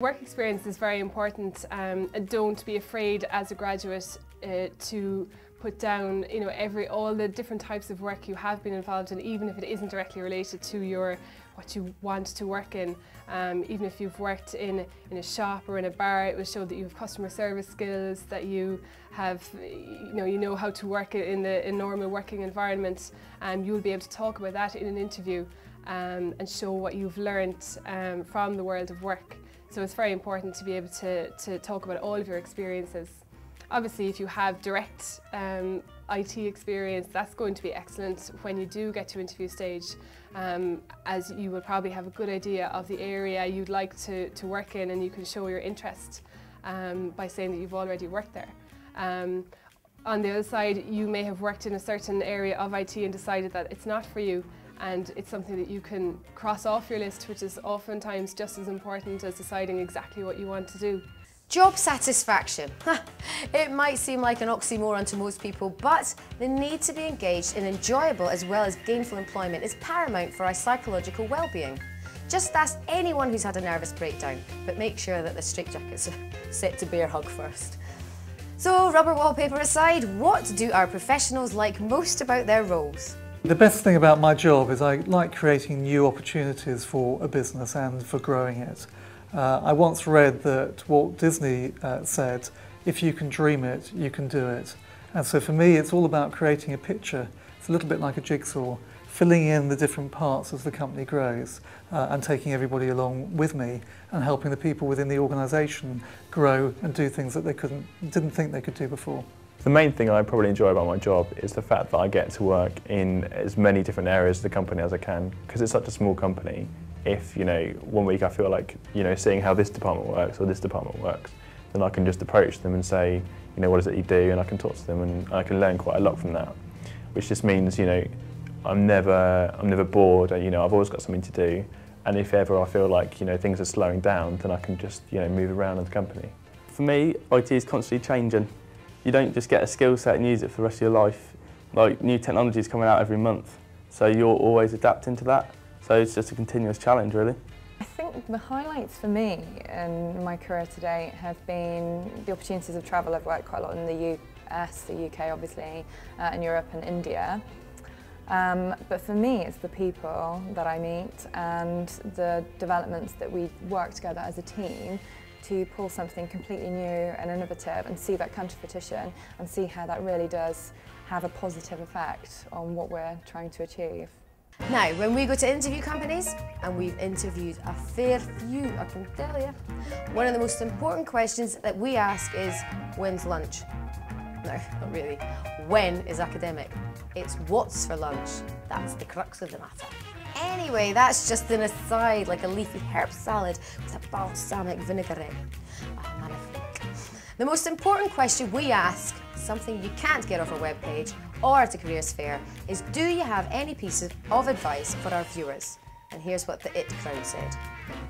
Work experience is very important, and don't be afraid as a graduate to put down, all the different types of work you have been involved in, even if it isn't directly related to what you want to work in. Even if you've worked in a shop or in a bar, it will show that you have customer service skills, that you have, you know how to work in a normal working environment, and you'll be able to talk about that in an interview and show what you've learned from the world of work. So it's very important to be able to talk about all of your experiences. Obviously, if you have direct IT experience, that's going to be excellent when you do get to interview stage, as you will probably have a good idea of the area you'd like to work in, and you can show your interest by saying that you've already worked there. On the other side, you may have worked in a certain area of IT and decided that it's not for you, and it's something that you can cross off your list, which is oftentimes just as important as deciding exactly what you want to do. Job satisfaction. It might seem like an oxymoron to most people, but the need to be engaged in enjoyable as well as gainful employment is paramount for our psychological well-being. Just ask anyone who's had a nervous breakdown, but make sure that the straitjacket's set to bear hug first. So, rubber wallpaper aside, what do our professionals like most about their roles? The best thing about my job is I like creating new opportunities for a business and for growing it. I once read that Walt Disney said, if you can dream it, you can do it. And so for me, it's all about creating a picture. It's a little bit like a jigsaw, filling in the different parts as the company grows and taking everybody along with me and helping the people within the organisation grow and do things that they didn't think they could do before. The main thing I probably enjoy about my job is the fact that I get to work in as many different areas of the company as I can, because it's such a small company. If, 1 week I feel like, seeing how this department works or this department works, then I can just approach them and say, what is it you do, and I can talk to them and I can learn quite a lot from that, which just means, I'm never bored, I've always got something to do, and if ever I feel like, things are slowing down, then I can just, move around in the company. For me, IT is constantly changing. You don't just get a skill set and use it for the rest of your life. Like, new technology is coming out every month, so you're always adapting to that. So it's just a continuous challenge, really. I think the highlights for me in my career today have been the opportunities of travel. I've worked quite a lot in the US, the UK obviously, in Europe and India. But for me, it's the people that I meet and the developments that we work together as a team to pull something completely new and innovative and see that come to fruition and see how that really does have a positive effect on what we're trying to achieve. Now, when we go to interview companies, and we've interviewed a fair few, I can tell you, one of the most important questions that we ask is, when's lunch? No, not really. When is academic? It's what's for lunch. That's the crux of the matter. Anyway, that's just an aside, like a leafy herb salad with a balsamic vinaigrette. Ah, magnifique. The most important question we ask, something you can't get off our webpage or at a careers fair, is do you have any pieces of advice for our viewers? And here's what the IT crowd said.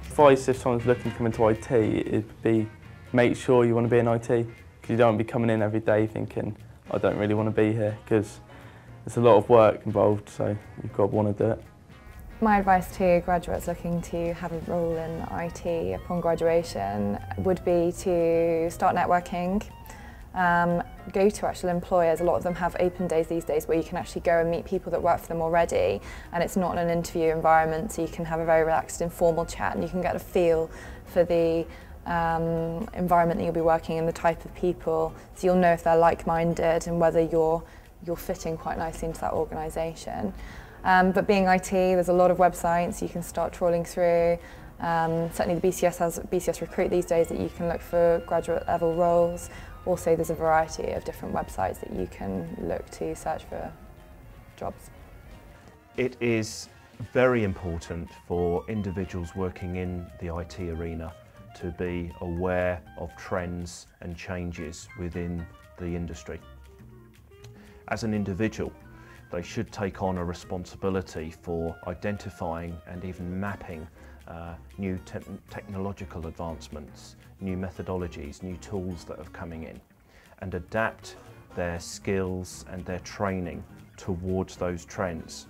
Advice if someone's looking to come into IT, it'd be make sure you want to be in IT, because you don't want to be coming in every day thinking, I don't really want to be here, because there's a lot of work involved, so you've got to want to do it. My advice to graduates looking to have a role in IT upon graduation would be to start networking, go to actual employers. A lot of them have open days these days where you can actually go and meet people that work for them already, and it's not an interview environment, so you can have a very relaxed, informal chat and you can get a feel for the environment that you'll be working in, the type of people, so you'll know if they're like-minded and whether you're fitting quite nicely into that organisation. But being IT, there's a lot of websites you can start trawling through. Certainly the BCS has BCS Recruit these days that you can look for graduate level roles. Also, there's a variety of different websites that you can look to search for jobs. It is very important for individuals working in the IT arena to be aware of trends and changes within the industry. As an individual, they should take on a responsibility for identifying and even mapping new technological advancements, new methodologies, new tools that are coming in, and adapt their skills and their training towards those trends.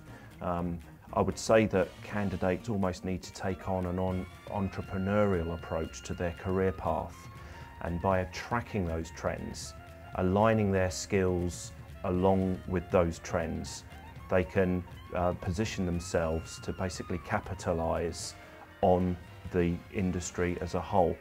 I would say that candidates almost need to take on an entrepreneurial approach to their career path, and by tracking those trends, aligning their skills along with those trends, they can position themselves to basically capitalise on the industry as a whole.